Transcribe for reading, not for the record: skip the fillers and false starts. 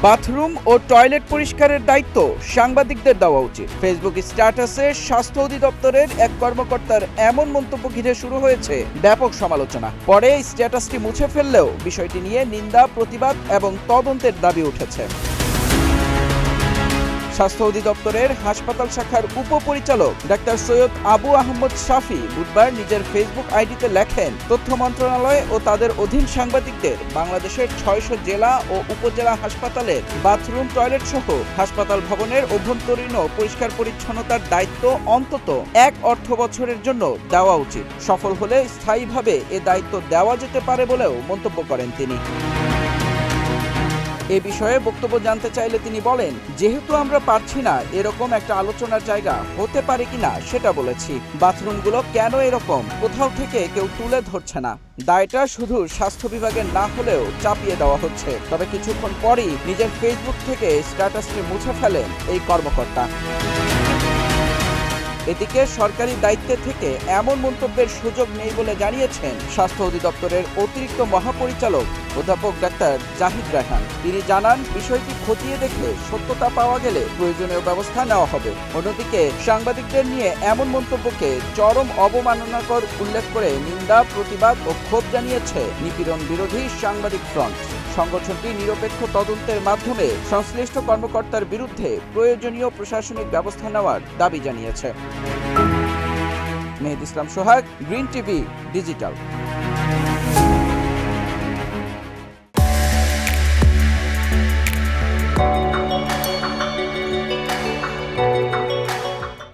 Bathroom ও toilet পরিষ্কারের দায়িত্ব সাংবাদিকদের দেওয়া উচিত। ফেসবুক স্ট্যাটাসে স্বাস্থ্য অধিদপ্তরের এক কর্মকর্তার এমন মন্তব্য ঘিরে শুরু হয়েছে ব্যাপক সমালোচনা। পরে স্ট্যাটাসটি মুছে ফেললেও বিষয়টি নিয়ে নিন্দা, প্রতিবাদ এবং তদন্তের দাবি উঠেছে। স্বাস্থ্য অধিদপ্তরের হাসপাতাল শাখার উপপরিচালক ডাক্তার সৈয়দ আবু আহমদ শাফি বুধবার নিজের ফেসবুক আইডিতে লেখেন, তথ্য মন্ত্রণালয় ও তাদের অধীন সাংবাদিকদের বাংলাদেশের ৬০০ জেলা ও উপজেলা হাসপাতালের বাথরুম, টয়লেট সহ হাসপাতাল ভবনের অভ্যন্তরীণ ও পরিষ্কার পরিচ্ছন্নতার দায়িত্ব অন্তত ১ অর্থ বছরের জন্য দেওয়া উচিত। সফল হলে স্থায়ীভাবে এ দায়িত্ব দেওয়া যেতে পারে বলেও মন্তব্য করেন তিনি। এ বিষয়ে বক্তব্য জানতে চাইলে তিনি বলেন, যেহেতু আমরা পারছি না এরকম একটা আলোচনার জায়গা হতে পারে কিনা সেটা বলেছি। বাথরুমগুলো কেন এরকম কোথাও থেকে কেউ তুলে ধরছে না। দায়টা শুধু স্বাস্থ্য বিভাগের না হলেও চাপিয়ে দেওয়া হচ্ছে। তবে কিছুক্ষণ পরই নিজের ফেসবুক থেকে স্ট্যাটাসটি মুছে ফেলেন এই কর্মকর্তা। এদিকে সরকারি দায়িত্বে থেকে এমন মন্তব্যের সুযোগ নেই বলে জানিয়েছেন স্বাস্থ্য অধিদপ্তরের অতিরিক্ত মহাপরিচালক অধ্যাপক ডাক্তার জাহিদ রায়হান। তিনি জানান, বিষয়টি খতিয়ে দেখে সত্যতা পাওয়া গেলে প্রয়োজনীয় ব্যবস্থা নেওয়া হবে। অন্যদিকে সাংবাদিকদের নিয়ে এমন মন্তব্যকে চরম অবমাননাকর উল্লেখ করে নিন্দা, প্রতিবাদ ও ক্ষোভ জানিয়েছে নিপীড়ন বিরোধী সাংবাদিক ফ্রন্ট। সংগঠনটি নিরপেক্ষ তদন্তের মাধ্যমে সংশ্লিষ্ট কর্মকর্তার বিরুদ্ধে প্রয়োজনীয় প্রশাসনিক ব্যবস্থা নেওয়ার দাবি জানিয়েছে। মেহেদী ইসলাম সোহাগ, গ্রিন টিভি ডিজিটাল।